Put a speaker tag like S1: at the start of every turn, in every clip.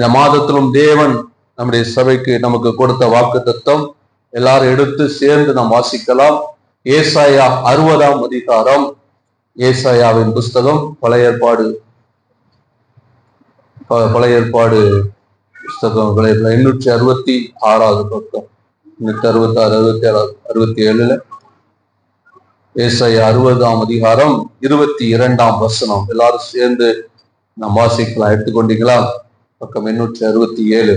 S1: இந்த மாதத்திலும் தேவன் நம்முடைய சபைக்கு நமக்கு கொடுத்த வாக்குத்தத்தம் எல்லாரும் எடுத்து சேர்ந்து நாம் வாசிக்கலாம். ஏசாயா 60ஆம் அதிகாரம், ஏசாயாவின் புஸ்தகம், பழைய ஏற்பாடு புஸ்தகம் 866வது பக்கம், 866, 67, ஏசாயா 60ஆம் அதிகாரம் 22ஆம் வசனம். எல்லாரும் சேர்ந்து நாம் வாசிக்கலாம். எடுத்துக்கொண்டீங்களா? பக்கம் 867.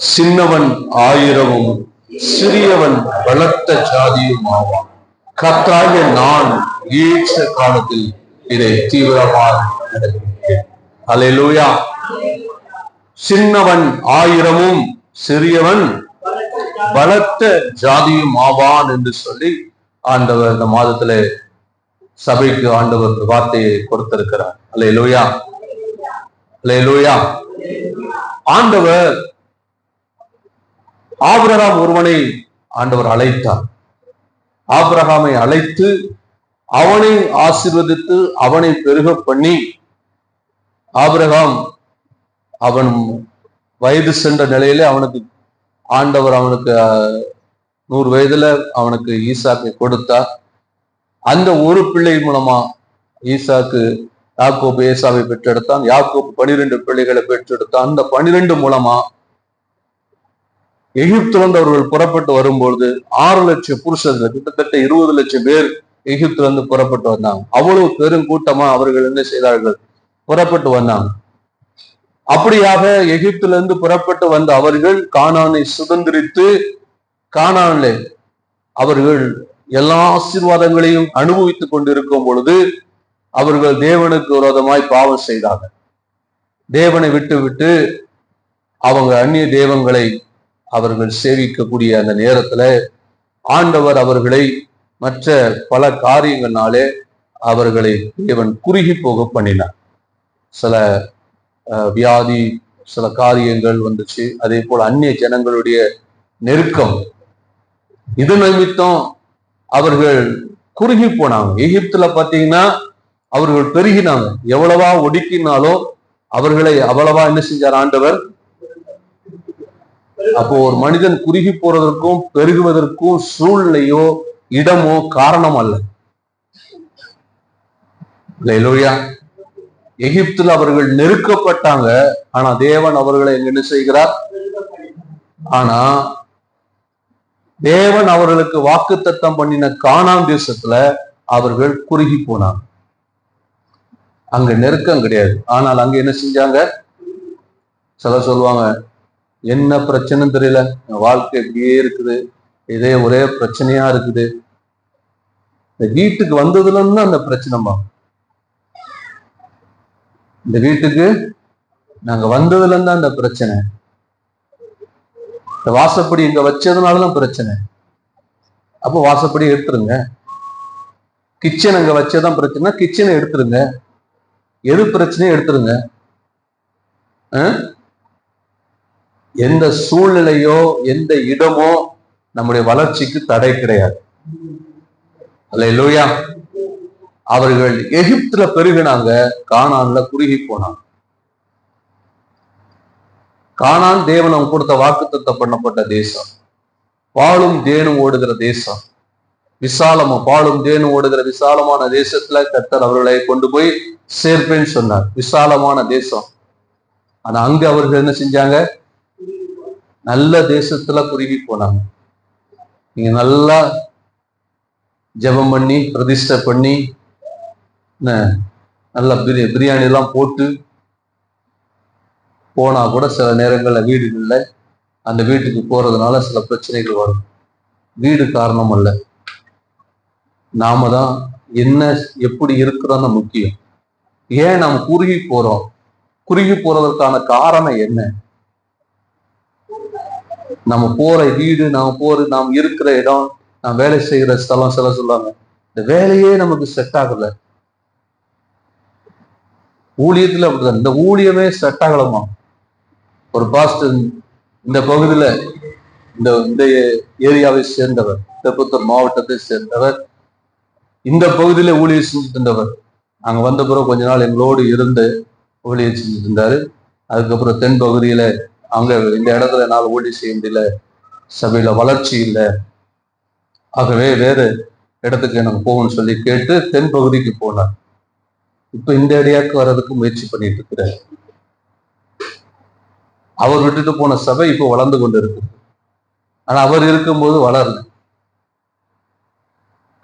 S1: சின்னவன் 1000 சிறியவன் பலத்த ஜாதியும் ஆவான். கர்த்தராகிய நான் ஏற்ற காலத்தில் இதை தீவிரமாக நடக்கிறேன். அல்லேலூயா. சின்னவன் 1000 சிறியவன் பலத்த ஜாதியும் ஆவான் என்று சொல்லி ஆண்டவர் இந்த மாதத்திலே சபைக்கு ஆண்டவர் வார்த்தையை கொடுத்திருக்கிறார். அல்லேலூயா, அல்லேலூயா. ஆண்டவர் ஆபிரகாம் ஒருவனை ஆண்டவர் அழைத்தார். ஆபிரகாமை அழைத்து அவனை ஆசீர்வதித்து அவனை பெருக பண்ணி, ஆபிரகாம் அவன் வயது சென்ற நிலையில ஆண்டவர் அவனுக்கு 100 வயதுல அவனுக்கு ஈசாக்கை கொடுத்தார். அந்த ஒரு பிள்ளை மூலமா ஈசாக்கு யாக்கோபு ஏசாவை பெற்றெடுத்தான். யாக்கோபு 12 பிள்ளைகளை பெற்றெடுத்தான். அந்த 12 மூலமா எகிப்திலிருந்து அவர்கள் புறப்பட்டு வரும்பொழுது 6 லட்சம் புருஷர்கள், கிட்டத்தட்ட 20 லட்சம் பேர் எகிப்திலிருந்து புறப்பட்டு வந்தாங்க. அவ்வளவு பெரும் கூட்டமா அவர்கள் என்ன செய்தார்கள்? புறப்பட்டு வந்தாங்க. அப்படியாக எகிப்திலிருந்து புறப்பட்டு வந்த அவர்கள் கானானை சுதந்திரித்து, கானானிலே அவர்கள் எல்லா ஆசீர்வாதங்களையும் அனுபவித்துக் கொண்டிருக்கும் பொழுது அவர்கள் தேவனுக்கு விரோதமாய் பாவம் செய்தார்கள். தேவனை விட்டு அவங்க அந்நிய தெய்வங்களை அவர்கள் சேவிக்கக்கூடிய அந்த நேரத்துல ஆண்டவர் அவர்களை மற்ற பல காரியங்களாலே அவர்களை தேவன் குறுகி போக பண்ணினார். சில வியாதி, சில காரியங்கள் வந்துச்சு. அதே போல அந்நிய ஜனங்களுடைய நெருக்கம், இது நிமித்தம் அவர்கள் குறுகி போனாங்க. எகிப்துல பாத்தீங்கன்னா அவர்கள் பெருகினாங்க. எவ்வளவா ஒடுக்கினாலும் அவர்களை அவ்வளவா என்ன செஞ்சார் ஆண்டவர்? அப்போ ஒரு மனிதன் குறுகி போறதற்கும் பெருகுவதற்கும் சூழ்நிலையோ இடமோ காரணம் அல்ல. அல்லேலூயா. எகிப்துல அவர்கள் நெருக்கப்பட்டாங்க. ஆனா தேவன் அவர்களை என்ன செய்கிறார்? ஆனா தேவன் அவர்களுக்கு வாக்குத்தத்தம் பண்ணின கானான் தேசத்துல அவர்கள் குறுகி போனாங்க. அங்க நெருக்கம் கிடையாது. ஆனால் அங்க என்ன செஞ்சாங்க? சில சொல்லுவாங்க, என்ன பிரச்சனைன்னு தெரியல, வாழ்க்கை இப்படியே இருக்குது, இதே ஒரே பிரச்சனையா இருக்குது. இந்த வீட்டுக்கு வந்ததுல இருந்து அந்த பிரச்சனைமா, இந்த வீட்டுக்கு நாங்க வந்ததுல இருந்தா அந்த பிரச்சனை, இந்த வாசப்படி இங்க வச்சதுனாலதான் பிரச்சனை. அப்போ வாசப்படி எடுத்துருங்க. கிச்சன் அங்க வச்சதான் பிரச்சனை, கிச்சனை எடுத்துருங்க. எது பிரச்சனையும் எடுத்துருங்க. எந்த சூழ்நிலையோ எந்த இடமோ நம்முடைய வளர்ச்சிக்கு தடை கிடையாது. அல்லேலூயா. அவர்கள் எகிப்துல பெருகினாங்க, கானான்ல குறுகி போனாங்க. கானான் தேவன் அவங்க கொடுத்த வாக்குத்தத்தம் பண்ணப்பட்ட தேசம், பாலும் தேனும் ஓடுகிற தேசம், விசாலமா பாலும் தேனும் ஓடுகிற விசாலமான தேசத்துல கர்த்தர் அவர்களை கொண்டு போய் சேர்ப்பேன்னு சொன்னார். விசாலமான தேசம். ஆனா அங்க அவர்கள் என்ன செஞ்சாங்க? நல்ல தேசத்துல குறுகி போனாங்க. நீங்க நல்லா ஜெபம் பண்ணி பிரதிஷ்டை பண்ணி நல்ல பிரியாணி எல்லாம் போட்டு போனா கூட சில நேரங்கள்ல வீடுகள்ல அந்த வீட்டுக்கு போறதுனால சில பிரச்சனைகள் வரும். வீடு காரணம் அல்ல, நாம தான் என்ன எப்படி இருக்கிறோம்னு முக்கியம். ஏன் நாம் குறுகி போறோம்? குறுகி போறதற்கான காரணம் என்ன? நம்ம போற வீடு, நாம் இருக்கிற இடம், நாம் வேலை செய்கிற ஸ்தலம். சில சொல்லுவாங்க, இந்த வேலையே நமக்கு செட் ஆகல. ஊழியத்துல அப்படிதான், இந்த ஊழியமே செட் ஆகலமா. ஒரு பாஸ்டர் இந்த பகுதியில இந்த ஏரியாவை சேர்ந்தவர், திருப்பத்தூர் மாவட்டத்தை சேர்ந்தவர், இந்த பகுதியில ஊழியர் செஞ்சுட்டு இருந்தவர். அங்க வந்த பிறகு கொஞ்ச நாள் எங்களோடு இருந்து ஊழியர் செஞ்சுட்டு இருந்தாரு. அதுக்கப்புறம் தென் பகுதியில அங்க இந்த இடத்துல என்னால் ஊழி செய்ய முடியல, சபையில வளர்ச்சி இல்லை, ஆகவே வேறு இடத்துக்கு எனக்கு போகணும்னு சொல்லி கேட்டு தென் பகுதிக்கு போனார். இப்ப இந்த ஏரியாவுக்கு வர்றதுக்கு முயற்சி பண்ணிட்டு இருக்கிறார். அவர் விட்டுட்டு போன சபை இப்போ வளர்ந்து கொண்டு இருக்கு. ஆனா அவர் இருக்கும்போது வளரல.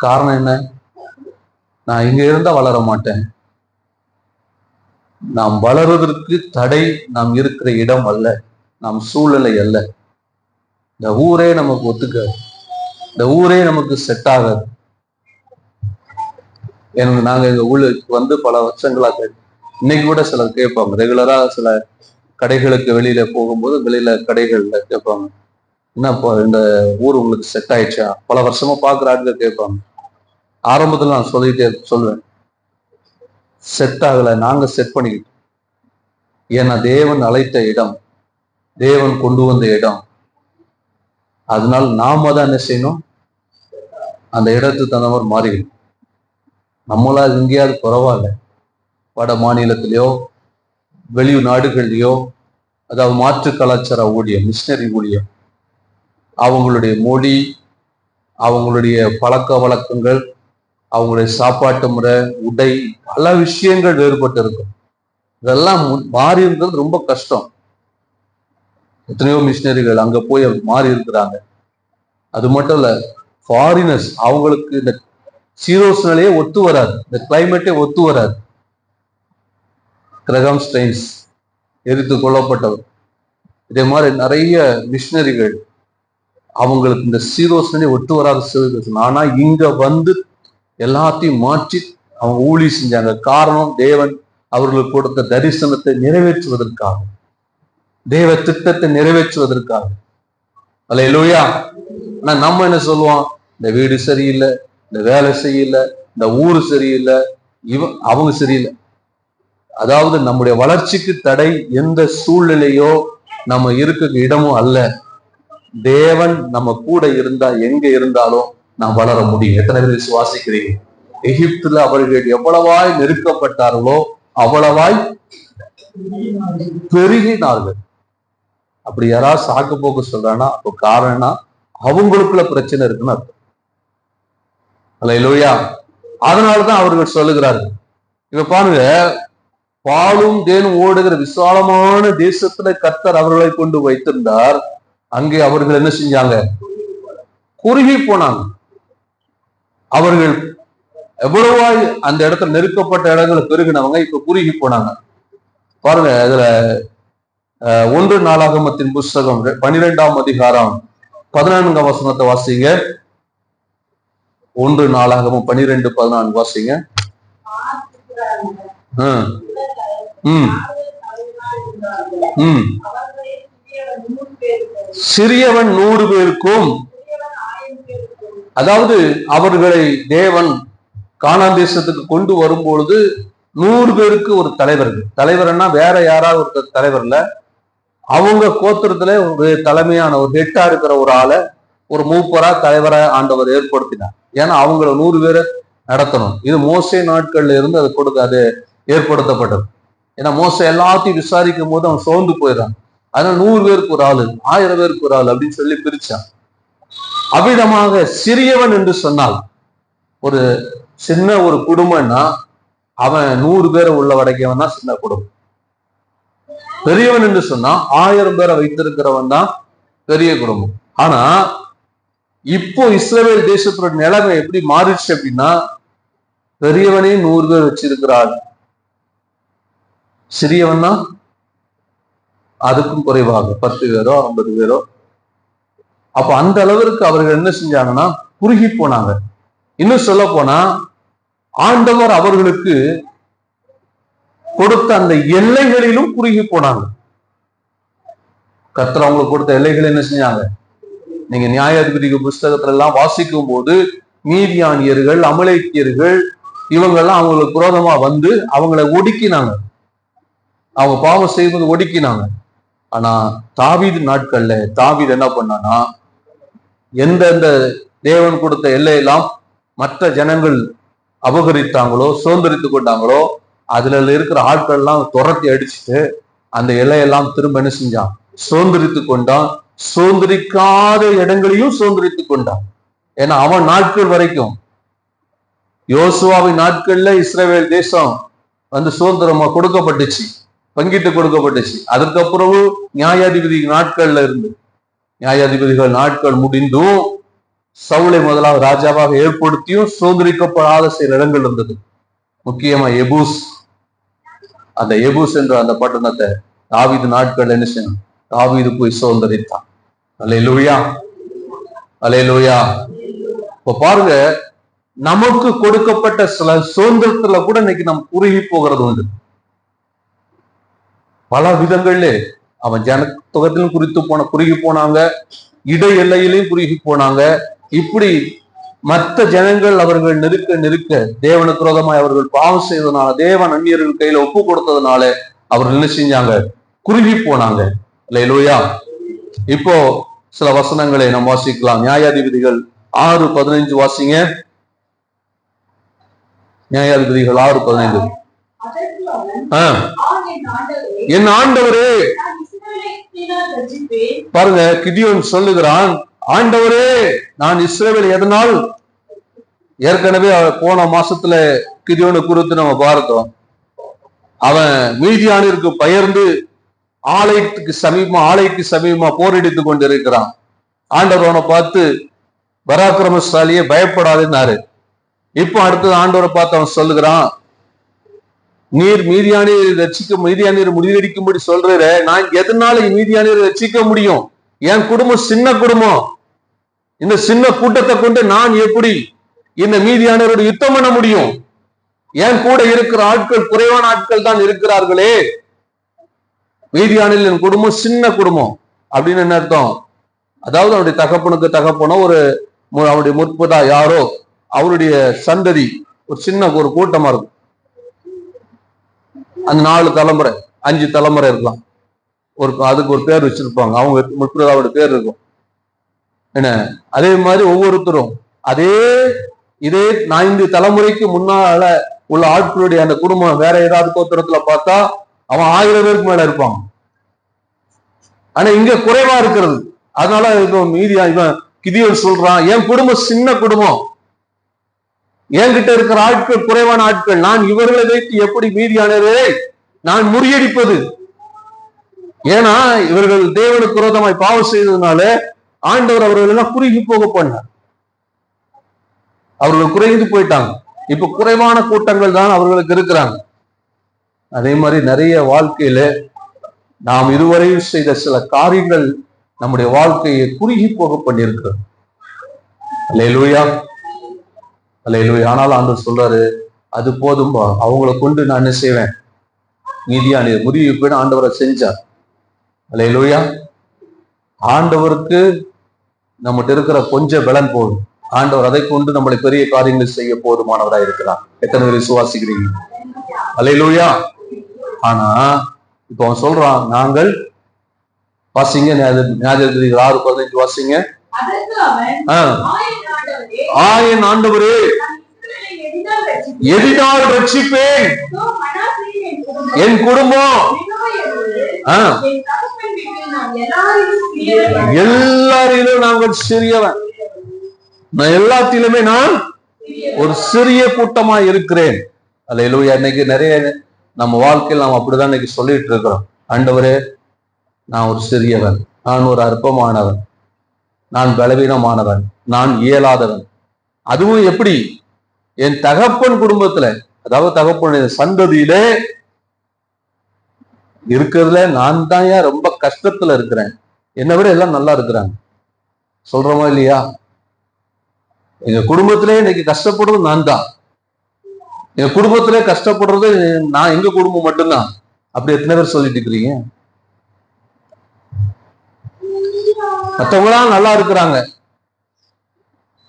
S1: காரணம் என்ன? நான் இங்க இருந்தா வளர மாட்டேன். நாம் வளர்வதற்கு தடை நாம் இருக்கிற இடம் அல்ல, நாம் சூழ்நிலை அல்ல. இந்த ஊரே நமக்கு ஒத்துக்காது, இந்த ஊரே நமக்கு செட் ஆகாது. எனக்கு நாங்க எங்க ஊருக்கு வந்து பல வருஷங்களா இன்னைக்கு கூட சிலர் கேட்பாங்க, ரெகுலரா சில கடைகளுக்கு வெளியில போகும்போது வெளியில கடைகள்ல கேட்பாங்க, என்னப்பா இந்த ஊர் உங்களுக்கு செட் ஆயிடுச்சா? பல வருஷமா பாக்குற ஆட்கள் கேட்பாங்க. ஆரம்பத்துல நான் சொல்லுவேன், செட் ஆகல, நாங்க செட் பண்ணிக்கிட்டோம். ஏன்னா தேவன் அழைத்த இடம், தேவன் கொண்டு வந்த இடம். அதனால நாம தான் என்ன செய்யணும், அந்த இடத்துக்கு தகுந்த மாதிரி மாறிக்கணும். நம்மளா எங்கேயாவது பரவாயில்ல, வட மாநிலத்திலேயோ வெளி நாடுகள்லையோ, அதாவது மாற்று கலாச்சார ஊழியம், மிஷினரி ஊழியம், அவங்களுடைய மொழி, அவங்களுடைய பழக்க வழக்கங்கள், அவங்களுடைய சாப்பாட்டு முறை, உடை, பல விஷயங்கள் வேறுபட்டு இருக்கும். இதெல்லாம் மாறி இருக்கிறது ரொம்ப கஷ்டம். எத்தனையோ மிஷினரிகள் அங்க போய் மாறி இருக்கிறாங்க. அது மட்டும் இல்ல, ஃபாரினர்ஸ், அவங்களுக்கு இந்த சீரோஸ்னாலேயே ஒத்து வராது, இந்த கிளைமேட்டே ஒத்து வராது. கிரகாம் ஸ்டைன்ஸ் எரித்து கொல்லப்பட்டவர், இதே மாதிரி நிறைய மிஷினரிகள், அவங்களுக்கு இந்த சீரோஸ்னாலே ஒத்து வராது. ஆனா இங்க வந்து எல்லாத்தையும் மாற்றி அவங்க ஊழி செஞ்சாங்க. காரணம், தேவன் அவர்களுக்கு கொடுத்த தரிசனத்தை நிறைவேற்றுவதற்காக, தேவ திட்டத்தை நிறைவேற்றுவதற்காக. அல்லேலூயா. ஆனா நம்ம என்ன சொல்லுவோம், இந்த வீடு சரியில்லை, இந்த வேலை சரியில்லை, இந்த ஊரு சரியில்லை, அவங்க சரியில்லை. அதாவது நம்முடைய வளர்ச்சிக்கு தடை எந்த சூழ்நிலையோ நம்ம இருக்க இடமும் அல்ல. தேவன் நம்ம கூட இருந்தா எங்க இருந்தாலும் நாம் வளர முடியும். எத்தனை பேர் விசுவாசிக்கிறீங்க? எகிப்துல அவர்கள் எவ்வளவாய் நெருக்கப்பட்டார்களோ அவ்வளவாய் பெருகினார்கள். அப்படி யாராவது சாக்கு போக்கு சொல்றானா, அப்போ காரணம்னா அவங்களுக்குள்ள பிரச்சனை இருக்குன்னு அர்த்தம். அல்லேலூயா. அதனாலதான் அவர்கள் சொல்லுகிறார்கள். இப்ப பாருங்க, பாலும் தேனும் ஓடுகிற விசாலமான தேசத்துல கர்த்தர் அவர்களை கொண்டு வைத்திருந்தார். அங்கே அவர்கள் என்ன செஞ்சாங்க? குறுகி போனாங்க. அவர்கள் எவ்வளவாய் அந்த இடத்துல நெருக்கப்பட்ட இடங்களை பெருகினவங்க இப்ப குறுகி போனாங்க. பாருங்க, இதுல 1 நாளாகமத்தின் புஸ்தகம் 12ஆம் அதிகாரம் 14ஆம் வசனத்தை வாசிங்க. 1 நாளாகமம் 12:14 வாசிங்க. சிறியவன் 100 பேருக்கும், அதாவது அவர்களை தேவன் கானான் தேசத்துக்கு கொண்டு வரும்பொழுது 100 பேருக்கு ஒரு தலைவர்னா வேற யாராவது ஒரு தலைவர் இல்ல, அவங்க கோத்திரத்துல ஒரு தலைமையான ஒரு ஹெட்டா இருக்கிற ஒரு ஆளை ஒரு மூப்பரா தலைவரா ஆண்டவர் ஏற்படுத்தினார். ஏன்னா அவங்கள 100 பேரை நடத்தணும். இது மோசே நாட்கள்ல இருந்து அது ஏற்படுத்தப்பட்டது. ஏன்னா மோசே எல்லாத்தையும் விசாரிக்கும் போது அவன் சோர்ந்து போயிடறான். அதனால 100 பேருக்கு ஒரு ஆளு, 1000 பேருக்கு ஒரு ஆள் அப்படின்னு சொல்லி பிரிச்சான். அவ்விதமாக சிறியவன் என்று சொன்னால், ஒரு சின்ன ஒரு குடும்பம்னா அவன் 100 பேரை உள்ளடக்கியவன் தான் சின்ன குடும்பம். பெரியவன் என்று சொன்னா 1000 பேரை வைத்திருக்கிறவன் தான் பெரிய குடும்பம். ஆனா இப்போ இஸ்ரவேல் தேசத்தோட நிலைமை எப்படி மாறிடுச்சு அப்படின்னா, பெரியவனே 100 பேர் வச்சிருக்கிறாள், சிறியவன் தான் அதுக்கும் குறைவாக 10 பேரோ 50 பேரோ. அப்ப அந்த அளவிற்கு அவர்கள் என்ன செஞ்சாங்கன்னா குறுகி போனாங்க. இன்னும் சொல்ல போனா, ஆண்டவர் அவர்களுக்கு கொடுத்த அந்த எல்லைகளிலும் குறுகி போனாங்க. கர்த்தர் அவங்களுக்கு கொடுத்த எல்லைகள் என்ன செஞ்சாங்க? நீங்க நியாயாதிபதி புஸ்தகத்துல எல்லாம் வாசிக்கும் போது மீதியானியர்கள், அமலேக்கியர்கள், இவங்கெல்லாம் அவங்களுக்கு விரோதமா வந்து அவங்களை ஒடுக்கினாங்க, அவங்க பாவம் செய்வது ஒடுக்கினாங்க. ஆனா தாவீது நாட்கள்ல தாவீது என்ன பண்ணானா, எந்தெந்த தேவன் கொடுத்த எல்லையெல்லாம் மற்ற ஜனங்கள் அபகரித்தாங்களோ, சுதந்திரித்து கொண்டாங்களோ, அதுல இருக்கிற ஆட்கள் எல்லாம் துரத்தி அடிச்சுட்டு அந்த எல்லையெல்லாம் திரும்ப என்ன செஞ்சான்? சுதந்திரித்து கொண்டான். சுதந்திரிக்காத இடங்களையும் சுதந்திரித்து கொண்டான். ஏன்னா அவன் நாட்கள் வரைக்கும், யோசுவாவின் நாட்கள்ல இஸ்ரவேல் தேசம் சுதந்திரமா கொடுக்கப்பட்டுச்சு, பங்கிட்டு கொடுக்கப்பட்டுச்சு. அதுக்கப்புறம் நியாயாதிபதி நாட்கள்ல இருந்து, நியாயாதிபதிகள் நாட்கள் முடிந்தும் சவுலை முதலாவது ராஜாவாக ஏற்படுத்தியும் சுதந்திரிக்கப்படாத சில இடங்கள் இருந்தது. முக்கியமா எபூஸ். அந்த எபூஸ் என்ற அந்த பட்டணத்தை தாவீது நாட்கள் என்ன செய்யணும்? தாவீது போய் சுதந்திரித்தான். அல்லேலூயா, அல்லேலூயா. இப்ப பாருங்க, நமக்கு கொடுக்கப்பட்ட சில சுதந்திரத்துல கூட இன்னைக்கு நம்ம குறுகி போகிறது உண்டு. பல விதங்கள்ல அவன் ஜனத்தொகத்திலும் குறுகி போனாங்க, இட எல்லையிலையும் குறுகி போனாங்க. இப்படி மற்ற ஜனங்கள் அவர்கள் நெருக்க தேவனுக்கு விரோதமாய் அவர்கள் பாவம் செய்ததுனால, தேவன் அந்நியர்கள் கையில ஒப்பு கொடுத்ததுனால அவர்கள் என்ன செஞ்சாங்க? குறுகி போனாங்க. அல்லேலூயா. இப்போ சில வசனங்களை நாம் வாசிக்கலாம். நியாயாதிபதிகள் 6:15 வாசிங்க. நியாயாதிபதிகள் 6:15. என் ஆண்டவரே, பாருங்க, கிதியோன் சொல்லுகிறான், ஆண்டவரே நான் இஸ்ரவேலை எதனால், ஏற்கனவே போன மாசத்துல கிதியோனை குறித்து நம்ம பார்த்தோம். அவன் மீதியானிற்கு பெயர்ந்து ஆலைக்கு சமீபமா போரடித்துக் கொண்டிருக்கிறான். ஆண்டவர் அவனை பார்த்து பராக்கிரமசாலியே பயப்படாதுன்னாரு. இப்போ அடுத்தது ஆண்டவரை பார்த்து அவன் சொல்லுகிறான், நீர் மீதியானீர் முறியடிக்கும்படி சொல்ற, நான் எதனால மீதியானீர் ரட்சிக்க முடியும்? என் குடும்பம் சின்ன குடும்பம், இந்த சின்ன கூட்டத்தை கொண்டு நான் எப்படி இந்த மீதியானவரோட யுத்தம் பண்ண முடியும்? என் கூட இருக்கிற ஆட்கள் குறைவான ஆட்கள் தான் இருக்கிறார்களே. மீதியானில் என் குடும்பம் சின்ன குடும்பம் அப்படின்னு என்ன அர்த்தம்? அதாவது அவருடைய தகப்பனோ அவருடைய முற்பதா யாரோ அவருடைய சந்ததி ஒரு சின்ன ஒரு கூட்டமா இருக்கும். அந்த 4 தலைமுறை 5 தலைமுறை இருக்கலாம். அதுக்கு ஒரு பேர் வச்சிருப்பாங்க, அவங்க முற்பதாவோட பேர் இருக்கும். என்ன, அதே மாதிரி ஒவ்வொருத்தரும் இதே 5 தலைமுறைக்கு முன்னால உள்ள ஆட்களுடைய அந்த குடும்பம் வேற ஏதாவது கோத்திரத்துல பார்த்தா அவன் 1000 பேருக்கு மேல இருப்பான். ஆனா இங்க குறைவா இருக்கிறது. அதனால இவன் கிதியோன் சொல்றான், என் குடும்பம் சின்ன குடும்பம், என்கிட்ட இருக்கிற ஆட்கள் குறைவான ஆட்கள், நான் இவர்களை வைத்து எப்படி மீதியானவரை நான் முறியடிப்பது? ஏன்னா இவர்கள் தேவனுக்கு விரோதமாய் பாவம் செய்ததுனால ஆண்டவர் அவர்கள் எல்லாம் குறுகி போக பண்ணார். அவர்கள் குறைந்து போயிட்டாங்க. இப்ப குறைவான கூட்டங்கள் தான் அவர்களுக்கு இருக்கிறாங்க. அதே மாதிரி நிறைய வாழ்க்கையில நாம் இதுவரையும் செய்த சில காரியங்கள் நம்முடைய வாழ்க்கையை குறுகி போக பண்ணியிருக்கிறது. அல்லேலூயா, அல்லேலூயா. ஆனாலும் ஆண்டவர் சொல்றாரு, அது போதும்பா, அவங்களை கொண்டு நான் என்ன செய்வேன்? மீதியானீர் முறியடிப்பேன் ஆண்டவரை செஞ்சார். அல்லேலூயா. ஆண்டவருக்கு நம்மகிட்ட இருக்கிற கொஞ்சம் பலன் போதும். ஆண்டவர் அதை கொண்டு நம்மளை பெரிய காரியங்கள் செய்ய போதுமானவராக இருக்கிறார். எத்தனை பேர் விசுவாசிக்கிறீங்க? அல்லேலூயா. ஆனா இப்ப அவன் சொல்றான், நாங்கள் வாசிங்க, நியாயாதிபதிகள் 6:15 வாசிங்க. என் ஆண்டவரே எதினால் ரட்சிப்பேன், என் குடும்பம் எல்லாரிலும் நாங்கள் சிறியவன், நான் எல்லாத்திலுமே நான் ஒரு சிறிய கூட்டமா இருக்கிறேன். அல்லேலூயா. இன்னைக்கு நிறைய நம்ம வாழ்க்கையில் நாம் அப்படிதான் இன்னைக்கு சொல்லிட்டு இருக்கிறோம், ஆண்டவரே நான் ஒரு சிறியவன், நான் ஒரு அற்பமானவன், நான் பலவீனமானவன், நான் இயலாதவன். அதுவும் எப்படி? என் தகப்பன் குடும்பத்துல, அதாவது தகப்பனுடைய சந்ததியிலே இருக்கிறதுல நான் தான் ரொம்ப கஷ்டத்துல இருக்கிறேன், என்னை விட எல்லாம் நல்லா இருக்கிறாங்க. சொல்றோமா இல்லையா? எங்க குடும்பத்திலே இன்னைக்கு கஷ்டப்படுறது நான் தான். எங்க குடும்பத்திலே கஷ்டப்படுறது நான், எங்க குடும்பம் மட்டும்தான். அப்படி எத்தனை பேர் சொல்லிட்டு இருக்கிறீங்க? மற்றவங்களாம் நல்லா இருக்கிறாங்க,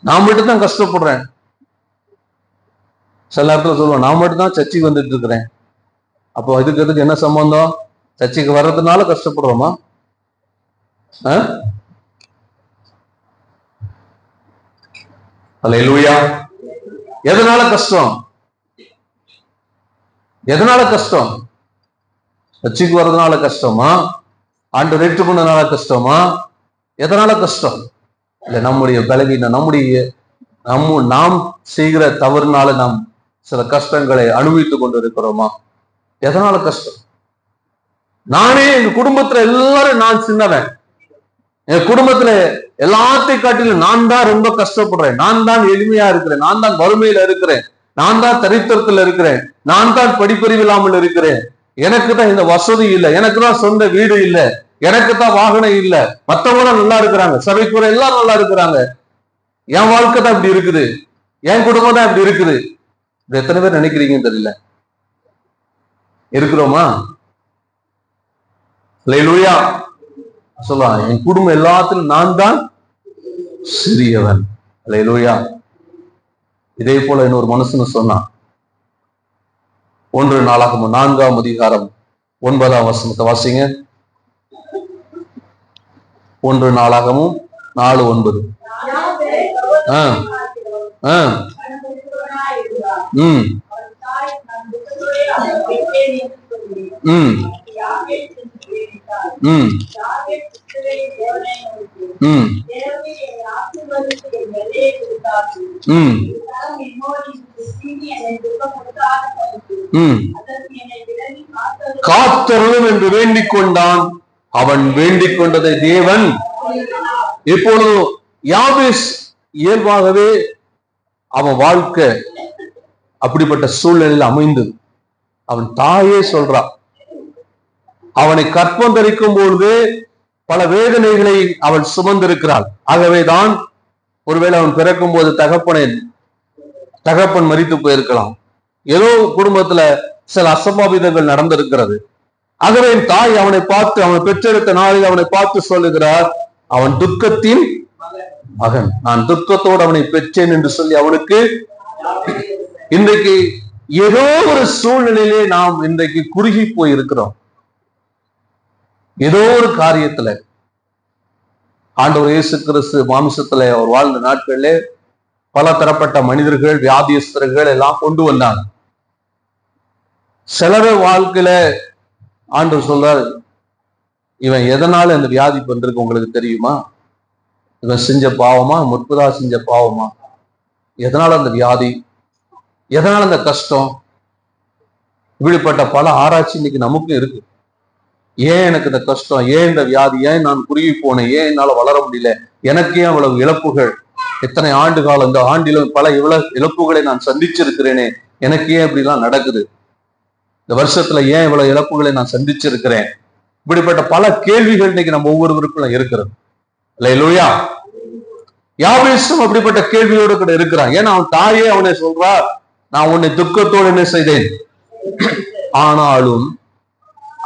S1: நான் மட்டும் தான் கஷ்டப்படுறேன். சில நேரத்துல சொல்லுவேன், நான் மட்டும் தான் சர்ச்சைக்கு வந்துட்டு இருக்கிறேன். அப்போ இதுக்கு என்ன சம்பந்தம்? சர்ச்சைக்கு வர்றதுனால கஷ்டப்படுறோமா? அல்லேலூயா. எதனால கஷ்டம்? எதனால கஷ்டம்? சர்ச்சுக்கு வர்றதுனால கஷ்டமா, ஆண்டவர் ஏற்றுக்கொண்டதுனால கஷ்டமா, எதனால கஷ்டம்? இல்ல நம்முடைய பலவீனம், நாம் செய்கிற தவறுனால நாம் சில கஷ்டங்களை அனுபவித்துக் கொண்டு இருக்கிறோமா? எதனால கஷ்டம்? நானே எங்க குடும்பத்துல எல்லாரும் நான் சின்னவன், என் குடும்பத்துல எல்லாத்தையும் காட்டிலும் நான் தான் ரொம்ப கஷ்டப்படுறேன், நான் தான் எளிமையா இருக்கிறேன், நான் தான் வறுமையில இருக்கிறேன், நான் தான் தரித்திரத்துல இருக்கிறேன், நான் தான் படிப்பறிவு இல்லாமல் இருக்கிறேன், எனக்கு தான் இந்த வசதி இல்லை, எனக்கு தான் சொந்த வீடு இல்லை, எனக்கு தான் வாகனம் இல்லை, மற்றவங்க நல்லா இருக்கிறாங்க, சபைக்குற எல்லாரும் நல்லா இருக்கிறாங்க, என் வாழ்க்கை தான் இப்படி இருக்குது, என் குடும்பம் தான் இப்படி இருக்குது. எத்தனை பேர் நினைக்கிறீங்கன்னு தெரியல. இருக்கிறோமா? அல்லேலூயா சொல்லலாம். என் குடும்பம் எல்லாத்திலும் நான் தான் சிறியவன். அல்லேலூயா. இதே போல இன்னொரு மனுஷன்னு சொன்னான். 1 நாளாகமம் 4ஆம் அதிகாரம் 9ஆம் வசனத்தை வாசிங்க. 1 நாளாகமும் 4:9. காத்தருளும் என்று வேண்டிக் கொண்டான். அவன் வேண்டிக் கொண்டதை தேவன். இப்பொழுது யாபேஸ் இயல்பாகவே அவன் வாழ்க்கை அப்படிப்பட்ட சூழ்நிலையில் அமைந்தது. அவன் தாயே சொல்றான், அவனை கற்பம் தரிக்கும் பொழுது பல வேதனைகளை அவள் சுமந்திருக்கிறாள். ஆகவேதான் ஒருவேளை அவன் பிறக்கும் போது தகப்பன் மரித்து போயிருக்கலாம், ஏதோ குடும்பத்துல சில அசம்பாவிதங்கள் நடந்திருக்கிறது. ஆகவே தாய் அவனை பார்த்து, அவனை பெற்றெடுத்த நாளில் அவனை பார்த்து சொல்லுகிறார், அவன் துக்கத்தின் மகன், நான் துக்கத்தோடு அவனை பெற்றேன் என்று சொல்லி அவனுக்கு. இன்றைக்கு ஏதோ ஒரு சூழ்நிலையிலே நாம் இன்றைக்கு குறுகி போயிருக்கிறோம். ஏதோ ஒரு காரியத்துல ஆண்டவர் இயேசு கிறிஸ்து மாமிசத்துல அவர் வாழ்ந்த நாட்களிலே பல தரப்பட்ட மனிதர்கள், வியாதியஸ்தர்கள் எல்லாம் கொண்டு வந்தாங்க. சிலர் வாழ்க்கையில ஆண்டவர் சொல்றார், இவன் எதனால இந்த வியாதி வந்திருக்கு உங்களுக்கு தெரியுமா? இவன் செஞ்ச பாவமா, முற்பதா செஞ்ச பாவமா? எதனால அந்த வியாதி, எதனால அந்த கஷ்டம்? இப்படிப்பட்ட பல ஆராய்ச்சி இன்னைக்கு நமக்கும் இருக்கு. ஏன் எனக்கு இந்த கஷ்டம், ஏன் இந்த வியாதி, ஏன் நான் குறுகி போனேன், ஏன் என்னால வளர முடியல, எனக்கே அவ்வளவு இழப்புகள், எத்தனை ஆண்டு காலம், இந்த ஆண்டிலும் பல இழப்புகளை நான் சந்திச்சிருக்கிறேனே, எனக்கு ஏன் இப்படி எல்லாம் நடக்குது, இந்த வருஷத்துல ஏன் இவ்வளவு இழப்புகளை நான் சந்திச்சிருக்கிறேன்? இப்படிப்பட்ட பல கேள்விகள் இன்னைக்கு நம்ம ஒவ்வொருவருக்குள்ள இருக்கிறது. அல்லேலூயா. யாபேசும் அப்படிப்பட்ட கேள்வியோடு கூட இருக்கிறான். ஏன்னா அவன் தாயே அவனை சொல்றா, நான் உன்னை துக்கத்தோடு என்ன செய்தேன், ஆனாலும்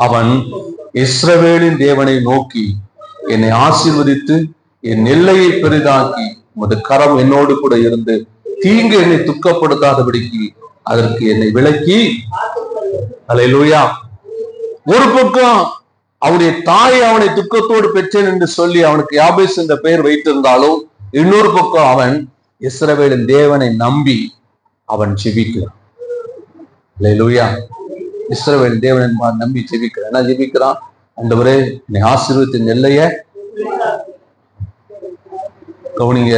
S1: அவன் இஸ்ரவேலின் தேவனை நோக்கி, என்னை ஆசீர்வதித்து என் எல்லையை பெரிதாக்கி உமது கரம் என்னோடு கூட இருந்து தீங்கு என்னை துக்கப்படுத்தாதபடிக்கு அதற்கு என்னை விலக்கி. அல்லேலூயா. ஒரு பக்கம் அவனுடைய தாய் அவனை துக்கத்தோடு பெற்றேன் என்று சொல்லி அவனுக்கு யாபேஸ் என்ற பெயர் வைத்திருந்தாலும், இன்னொரு பக்கம் அவன் இஸ்ரவேலின் தேவனை நம்பி அவன் ஜெபிக்கிறான். அல்லேலூயா. இஸ்ரவேலின் தேவனை நம்பி ஜெபிக்கிறான். என்ன ஜெபிக்கிறான்? ஆண்டவரே என்னை ஆசீர்வதித்தின் எல்லைய. கவனிங்க,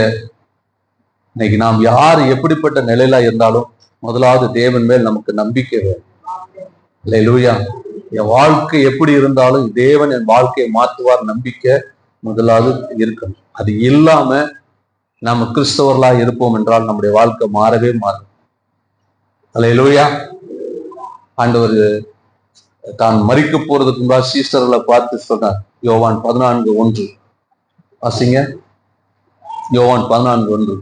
S1: இன்னைக்கு நாம் யார் எப்படிப்பட்ட நிலையில இருந்தாலும் முதலாவது தேவன் மேல் நமக்கு நம்பிக்கை வேணும். அல்லேலூயா. என் வாழ்க்கை எப்படி இருந்தாலும் தேவன் என் வாழ்க்கையை மாற்றுவார் நம்பிக்கை முதலாவது இருக்கணும். அது இல்லாம நம்ம கிறிஸ்தவர்களா இருப்போம் என்றால் நம்முடைய வாழ்க்கை மாறவே மாறும். அல்லேலூயா. ஆண்டவர் தான் மரிக்க போறதுக்கு முன்னாடி சீஸ்டர்களை பார்த்து சொன்னார். யோவான் 14:1 வாசிங்க. யோவான் 14:1.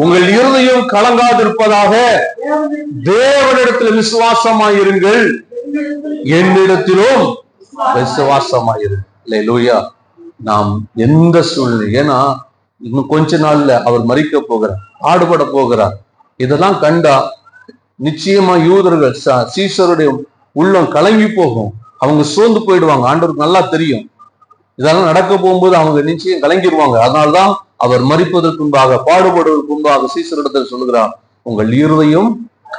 S1: உங்கள் இருதயம் கலங்காதிருப்பதாக தேவனிடத்தில் விசுவாசமாயிருங்கள், என்னிடத்திலும் விசுவாசமாயிருங்கள். அல்லேலூயா. நாம் எந்த சூழ்நிலை, ஏன்னா இன்னும் கொஞ்ச நாள்ல அவர் மரிக்க போகிறார், ஆடுபட போகிறார். இதெல்லாம் கண்டா நிச்சயமா யூதர்கள், சீசருடைய உள்ளம் கலங்கி போகும், அவங்க சோர்ந்து போயிடுவாங்க. ஆண்டவருக்கு நல்லா தெரியும் இதெல்லாம் நடக்க போகும்போது அவங்க நிச்சயம் கலங்கிடுவாங்க. அதனால்தான் அவர் மரிப்பதற்கு முன்பாக, பாடுபடுவதற்கு முன்பாக சீசரிடத்தில் சொல்லுகிறார், உங்கள் இருதயம்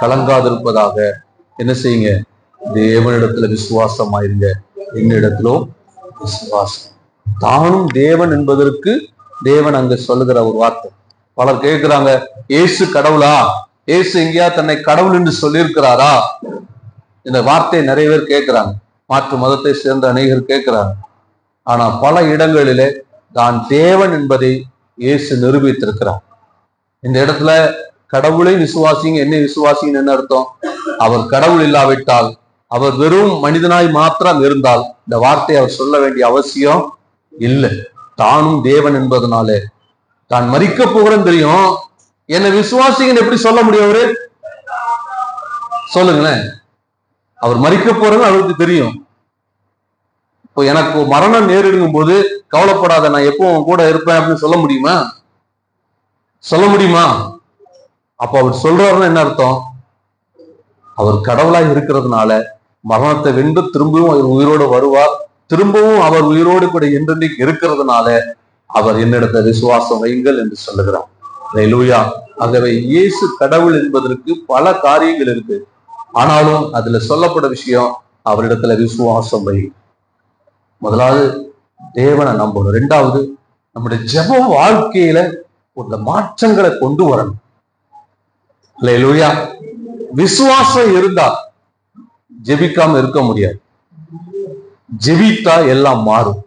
S1: கலங்காதிருப்பதாக. என்ன செய்யுங்க? தேவனிடத்துல விசுவாசமாயிருங்க, என்னிடத்திலும் விசுவாசம். தானும் தேவன் என்பதற்கு தேவன் அங்க சொல்லுகிற ஒரு வார்த்தை. பலர் கேட்கிறாங்க, இயேசு கடவுளா? இயேசு எங்கேயா தன்னை கடவுள் என்று சொல்லியிருக்கிறாரா? இந்த வார்த்தையை நிறைய பேர் கேட்கிறாங்க. மாற்று மதத்தை சேர்ந்த அநேகர் கேட்கிறாங்க. ஆனா பல இடங்களிலே தான் தேவன் என்பதை இயேசு நிரூபித்திருக்கிறார். இந்த இடத்துல கடவுளை விசுவாசிங்க, என்ன விசுவாசிங்க என்ன அர்த்தம்? அவர் கடவுள் இல்லாவிட்டால், அவர் வெறும் மனிதனாய் மாத்திரம் இருந்தால் இந்த வார்த்தையை அவர் சொல்ல வேண்டிய அவசியம் இல்லை. தானும் தேவன் என்பதனாலே தான் மரிக்க போகிறேன்னு தெரியும், என்ன விசுவாசிங்கன்னு எப்படி சொல்ல முடியும்? அவரு சொல்லுங்களேன். அவர் மரிக்க போறேன்னு அவருக்கு தெரியும். இப்போ எனக்கு மரணம் நேரிடும் போது கவலைப்படாத, நான் எப்போ உன் கூட இருப்பேன் அப்படின்னு சொல்ல முடியுமா? சொல்ல முடியுமா? அப்போ அவர் சொல்றாருன்னு என்ன அர்த்தம்? அவர் கடவுளாய் இருக்கிறதுனால மரணத்தை வென்று திரும்பவும் அவர் உயிரோடு வருவார். திரும்பவும் அவர் உயிரோடு கூட என்றென்றைக்கு இருக்கிறதுனால அவர் என்னிடத்தை விசுவாசம் வையுங்கள் என்று சொல்லுகிறார். அல்லேலூயா. ஆகவே இயேசு கடவுள் என்பதற்கு பல காரியங்கள் இருக்கு. ஆனாலும் அதுல சொல்லப்பட்ட விஷயம், அவரிடத்துல விசுவாசம் வை. முதலாவது தேவனை நம்பணும். ரெண்டாவது நம்முடைய ஜெப வாழ்க்கையில ஒரு மாற்றங்களை கொண்டு வரணும். அல்லேலூயா. விசுவாசம் இருந்தா ஜெபிக்காம இருக்க முடியாது. ஜெபித்தா எல்லாம் மாறும்.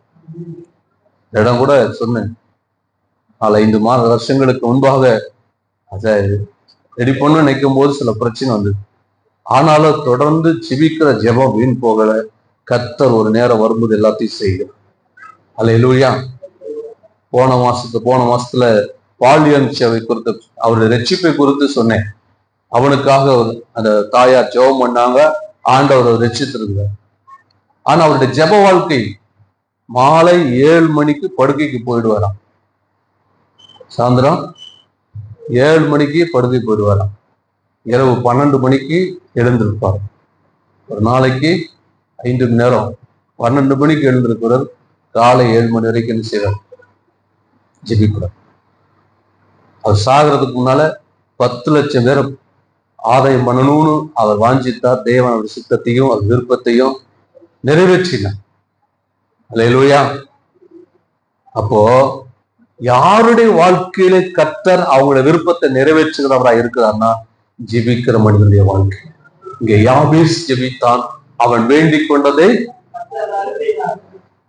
S1: இடம் கூட சொன்னேன், 5 வருஷங்களுக்கு முன்பாக அதை ரெடி பண்ண நினைக்கும் போது சில பிரச்சனை வந்தது. ஆனாலும் தொடர்ந்து ஜெபிக்கிற ஜெபம் வீண் போகல. கர்த்தர் ஒரு நேரம் வரும்போது எல்லாத்தையும் செய்கிறார். அல்லேலூயா. போன மாசத்துல பாலியன் சேவை குறித்து, அவருடைய ரட்சிப்பை குறித்து சொன்னேன். அவனுக்காக அந்த தாயார் ஜெபம் பண்ணாங்க, ஆண்டவர் ரட்சித்திருந்தார். ஆனா அவருடைய ஜெப வாழ்க்கை மாலை 7 மணிக்கு படுக்கைக்கு போயிடுவாராம். சாயந்தரம் 7 மணிக்கு படுக்கை போயிடுவாராம். இரவு 12 மணிக்கு எழுந்திருப்பார். ஒரு நாளைக்கு 5 மணி நேரம். 12 மணிக்கு எழுந்திருக்கிறார். காலை 7 மணி வரைக்கும் என்ன செய்வார்? ஜெபிக்கிறார். அவர் சாகிறதுக்கு முன்னால 10 லட்சம் பேரை ஆதாயம் பண்ணணும்னு அவர் வாஞ்சித்தார். தேவன் அவருடைய சித்தத்தையும் அவர் விருப்பத்தையும் நிறைவேற்றினார். அல்லேலூயா. அப்போ யாருடைய வாழ்க்கையில கர்த்தர் அவங்களுடைய விருப்பத்தை நிறைவேற்றுகிறவரா இருக்கிறார்னா ஜெபிக்கிற மனிதனுடைய வாழ்க்கை. இங்க யாபேஸ் ஜெபித்தான், அவன் வேண்டிக் கொண்டதை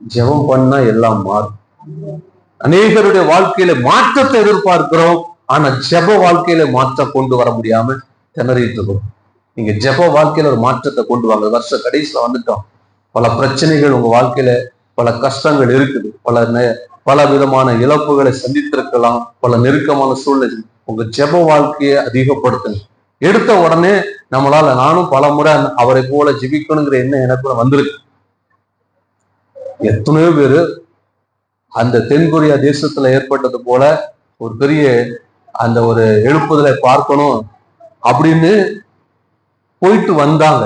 S1: ஜெபம் பண்ணா எல்லாம் மாறும். அநேகருடைய வாழ்க்கையில மாற்றத்தை எதிர்பார்க்கிறோம், ஆனா ஜெப வாழ்க்கையில மாற்றம் கொண்டு வர முடியாம திணறிட்டு இருக்கோம். நீங்க ஜெப வாழ்க்கையில ஒரு மாற்றத்தை கொண்டு வாங்க. வருஷ கடைசியில வந்துட்டோம். பல பிரச்சனைகள் உங்க வாழ்க்கையில, பல கஷ்டங்கள் இருக்குது, பல விதமான இழப்புகளை சந்தித்திருக்கலாம், பல நெருக்கமான சூழ்நிலை. உங்க ஜெப வாழ்க்கையை அதிகப்படுத்தணும். எடுத்த உடனே நம்மளால, நானும் பல முறை அவரை போல ஜெபிக்கணுங்கிற எண்ணம் எனக்கு வந்திருக்கு. எத்தனையோ பேரு அந்த தென்கொரியா தேசத்துல ஏற்பட்டது போல ஒரு பெரிய அந்த ஒரு எழுப்புதலை பார்க்கணும் அப்படின்னு போயிட்டு வந்தாங்க.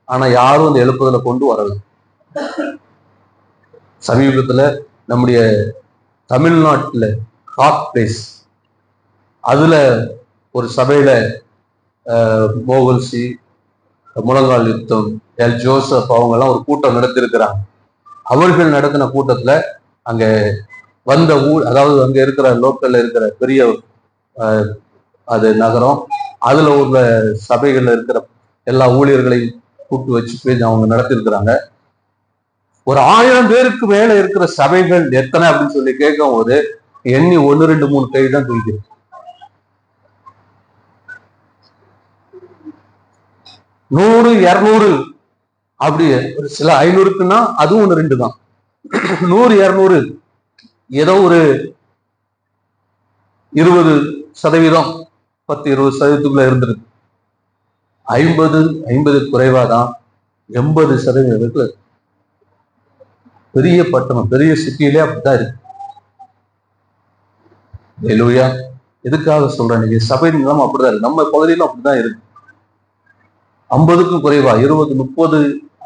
S1: ஆனா யாரும் அந்த எழுப்புதலை கொண்டு வரல. சமீபத்துல நம்முடைய தமிழ்நாட்டுல ஹாட் பிளேஸ், அதுல ஒரு சபையில மோகல்சி, முழங்கால் யுத்தம், எல் ஜோசப் அவங்க எல்லாம் ஒரு கூட்டம் நடத்திருக்கிறாங்க. அவர்கள் நடத்தின கூட்டத்துல அங்க வந்த அதாவது அங்க இருக்கிற லோக்கல்ல இருக்கிற பெரிய அது நகரம், அதுல உள்ள சபைகள்ல இருக்கிற எல்லா ஊழியர்களையும் கூட்டு வச்சு பேசி அவங்க நடத்திருக்கிறாங்க. ஒரு 1000 பேருக்கு மேல இருக்கிற சபைகள் எத்தனை அப்படின்னு சொல்லி கேட்கும் போது எண்ணி 1, 2, 3 கை தான் தூக்கிது. 100, 200 அப்படி ஒரு சில 500க்குன்னா அதுவும் 1, 2 தான். 100, 200 ஏதோ ஒரு 20%, 10, 20% இருந்திருக்கு. 50 குறைவாதான் 80% பெரிய பட்டணம், பெரிய சிட்டியிலே அப்படித்தான் இருக்கு. அல்லேலூயா. எதுக்காக சொல்றேன், நீங்க சபை நிலம் அப்படிதான் இருக்கு, நம்ம பகுதியிலும் அப்படிதான் இருக்கு. 50க்கும் குறைவா 20, 30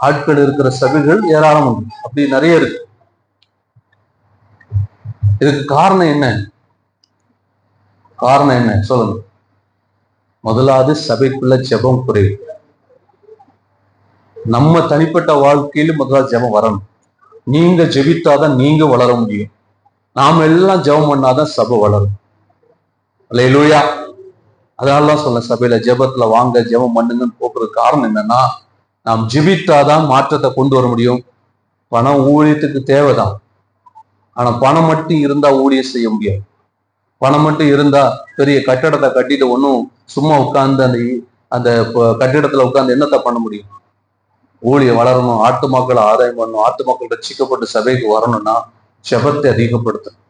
S1: ஆட்கள் இருக்கிற சபைகள் ஏராளம் உண்டு. அப்படி நிறைய இருக்கு. இதுக்கு காரணம் என்ன? சொல்லுங்க. முதலாவது சபைக்குள்ள ஜெபம் குறைவு. நம்ம தனிப்பட்ட வாழ்க்கையில முதலாவது ஜெபம் வரணும். நீங்க ஜெபித்தாதான் நீங்க வளர முடியும். நாம எல்லாம் ஜெபம் பண்ணாதான் சபை வளரும். அல்லேலூயா. அதனாலதான் சொல்ல, சபையில ஜெபத்துல வாங்க ஜெபம் பண்ணுங்கன்னு போக்குறதுக்கு காரணம் என்னன்னா, நாம் ஜெபித்தாதான் மாற்றத்தை கொண்டு வர முடியும். பணம் ஊழியத்துக்கு தேவைதான். ஆனா பணம் மட்டும் இருந்தா ஊழியம் செய்ய முடியாது. பணம் மட்டும் இருந்தா பெரிய கட்டடத்தை கட்டிட்டு ஒன்றும் சும்மா உட்கார்ந்து அந்த கட்டிடத்துல உட்கார்ந்து என்னத்தை பண்ண முடியும்? ஊழியம் வளரணும், ஆத்துமாக்களை ஆதாயம் பண்ணணும், ஆத்துமாக்கள் ரட்சிக்கப்பட்டு சபைக்கு வரணும்னா ஜெபத்தை அதிகப்படுத்தணும்.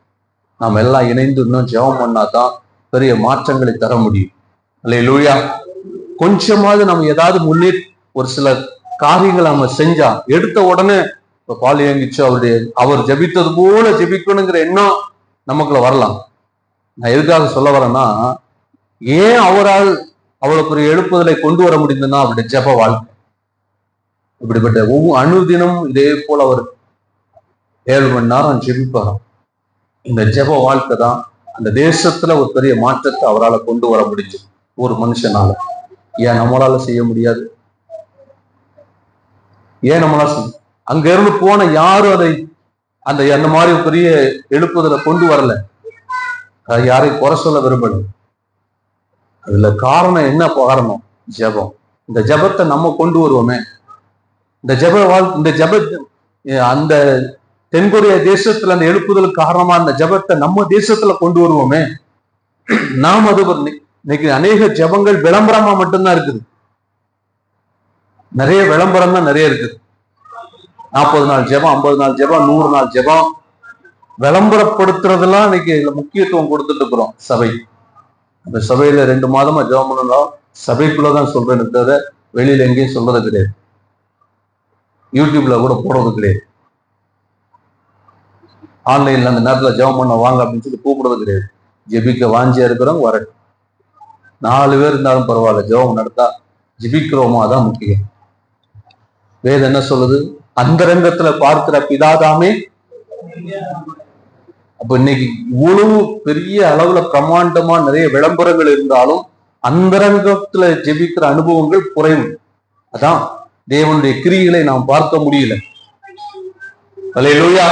S1: நாம் எல்லாம் இணைந்து இன்னும் ஜெபம் பண்ணாதான் பெரிய மாற்றங்களை தர முடியும். அல்லேலூயா. கொஞ்சமாவது நம்ம ஏதாவது ஒரு சில காரியங்களை நம்ம செஞ்சா எடுத்த உடனே இப்ப பால் இயங்கிச்சு அவர் ஜெபித்தது போல ஜெபிக்கணுங்கிற எண்ணம் நமக்குள்ள வரலாம். நான் எதுக்காக சொல்ல வரேன்னா, ஏன் அவரால் அவ்வளவு பெரிய எழுப்புதலை கொண்டு வர முடிந்ததுன்னா அவருடைய ஜெப வாழ்க்கை. இப்படிப்பட்ட அனுதினம் இதே போல அவர் 7 மணி நேரம் ஜெபிப்பாராம். இந்த ஜெப வாழ்க்கை தான் அந்த தேசத்துல ஒரு பெரிய மாற்றத்தை அவரால் கொண்டு வர முடிஞ்சது ஒரு மனுஷனால. ஏன் நம்மளால செய்ய முடியாது? ஏன் நம்மளால அங்க இருந்து போன யாரும் அந்த மாதிரி பெரிய எழுப்புதலை கொண்டு வரல. யாரையும் குறை சொல்ல விரும்பல. அதுல காரணம் என்ன? காரணம் ஜெபம். இந்த ஜெபத்தை நம்ம கொண்டு வருவோமே, இந்த ஜெப அந்த தென்கொரிய தேசத்துல அந்த எழுப்புதலுக்கு காரணமா அந்த ஜெபத்தை நம்ம தேசத்துல கொண்டு வருவோமே. நாம் அது இன்னைக்கு அநேக ஜெபங்கள் விளம்பரமா மட்டும்தான் இருக்குது. நிறைய விளம்பரம் தான் நிறைய இருக்குது. 40 நாள் ஜெபம், 50 நாள் ஜெபம், 100 நாள் ஜெபம், விளம்பரப்படுத்துறதெல்லாம் இன்னைக்கு முக்கியத்துவம் கொடுத்துட்டு இருக்கிறோம் சபை. அந்த சபையில 2 மாதமா ஜெபம் பண்ணலாம், சபைக்குள்ளதான் சொல்றேன்னு தவிர வெளியில எங்கேயும் சொல்றது கிடையாது. யூடியூப்ல கூட போடுறது கிடையாது. ஆன்லைன்ல அந்த நேரத்துல ஜெபம் பண்ண வாங்க அப்படின்னு சொல்லி கூப்பிடுறது கிடையாது. ஜெபிக்க வாஞ்சியா இருக்கிறவங்க வரட்டும். 4 பேர் இருந்தாலும் பரவாயில்ல, ஜெபம் நடத்தா ஜெபிக்கிறோமோ அதான் முக்கியம். வேதம் என்ன சொல்லுது? அந்தரங்கத்துல பார்க்கிற பிதாதாமே. அப்ப இன்னைக்கு இவ்வளவு பெரிய அளவுல பிரமாண்டமா நிறைய விளம்பரங்கள் இருந்தாலும் அந்தரங்கத்துல ஜெபிக்கிற அனுபவங்கள் குறைவு. அதான் தேவனுடைய கிரிகளை நாம் பார்க்க முடியல. அல்லேலூயா.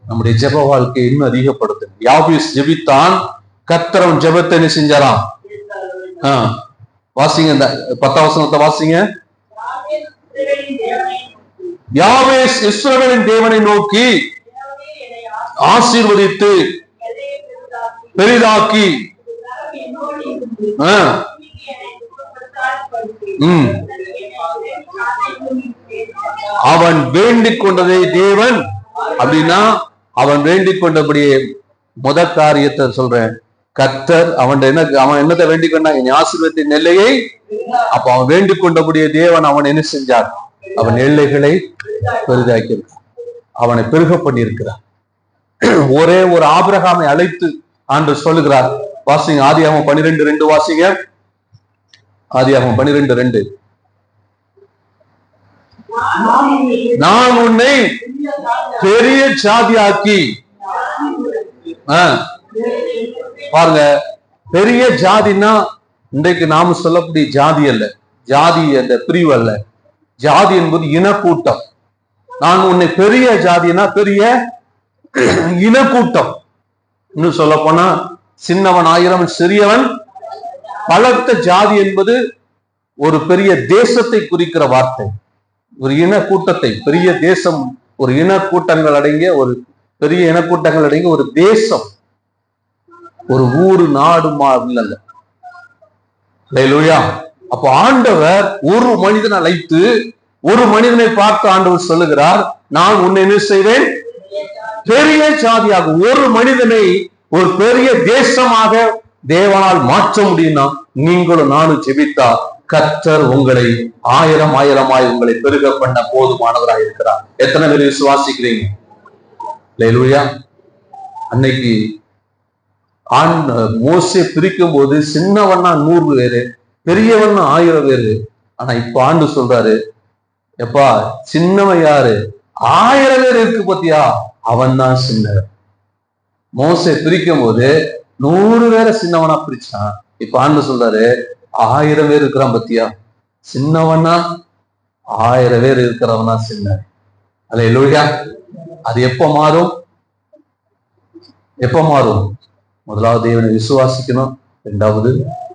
S1: நம்முடைய ஜெப வாழ்க்கையை இன்னும் அதிகப்படுத்து. யாபேஸ் ஜெபித்தான், கர்த்தர் அவன் ஜெபத்தை என்ன செஞ்சாராம்? வாசிங்க, இந்த 10ஆம் வசனத்தை வாசிங்க. யாவேஸ் இஸ்ரவேலின் தேவனை நோக்கி ஆசீர்வதித்து பெரிதாக்கி அவன் வேண்டிக் கொண்டதை தேவன், அப்படின்னா அவன் வேண்டிக் கொண்டபடியே காரியத்தை சொல்றேன். கர்த்தர் அவன் என்னத்தை வேண்டிக் கொண்டான்? என் ஆசீர்வாதத்தின் எல்லையை. அப்ப அவன் வேண்டிக் கொண்டபடியே தேவன் அவன் என்ன செஞ்சார்? அவன் எல்லைகளை பெரிதாக்கி அவனை பெருக பண்ணியிருக்கிறார். ஒரே ஒரு ஆபிரகாமை அழைத்து ஆண்டவர் சொல்லுகிறார். வாசிங்க, ஆதியாகமம் 12:2 வாசிங்க. ஆதியாகமம் 12:2. நான் உன்னை பெரிய ஜாதியாக்கி. பாருங்க, பெரிய ஜாதின்னா இன்றைக்கு நாம சொல்லக்கூடிய ஜாதி அல்ல, ஜாதி அந்த பிரிவு அல்ல. ஜாதி என்பது இனக்கூட்டம். நான் உன்னை பெரிய ஜாதினா பெரிய இனக்கூட்டம். இன்னும் சொல்ல போனா சின்னவன் 1000 சிறியவன் பலத்த ஜாதி என்பது ஒரு பெரிய தேசத்தை குறிக்கிற வார்த்தை. ஒரு இனக்கூட்டத்தை, பெரிய தேசம், ஒரு இனக்கூட்டங்கள் அடங்கிய ஒரு பெரிய இனக்கூட்டங்கள் அடங்கிய ஒரு தேசம், ஒரு ஊரு நாடு இல்ல. அல்லேலூயா. அப்ப ஆண்டவர் ஒரு மனிதனை அழைத்து, ஒரு மனிதனை பார்த்து ஆண்டவர் சொல்லுகிறார், நான் உன்னை என்ன செய்வேன்? பெரிய ஜாதியாக. ஒரு மனிதனை ஒரு பெரிய தேசமாக தேவனால் மாற்ற முடியும்னா நீங்களும் நானும் ஜெபித்தா கர்த்தர் உங்களை 1000 உங்களை பெருக பண்ண போதுமானவராக இருக்கிறார். எத்தனை பேர் விசுவாசிக்கிறீங்க? அல்லேலூயா. அன்னைக்கு மோசே பிரிக்கும் போது சின்னவன்னா 100 பேரு, பெரியவன்னா 1000 பேரு. ஆனா இப்ப ஆண்டு சொல்றாரு, எப்பா சின்னவன் யாரு? 1000 பேர் இருக்கு பத்தியா, அவன் தான் சின்னவன். மோசே பிரிக்கும் போது 100 பேரை சின்னவனா பிரிச்சான். இப்ப ஆண்டு சொல்றாரு, 1000 பேர் இருக்கிறான் பத்தியா, சின்னவனா 1000 பேர் இருக்கிறவனா சின்ன. அல்லேலூயா. அது எப்ப மாறும்? எப்ப மாறும்? முதலாவது தேவனை விசுவாசிக்கணும், இரண்டாவது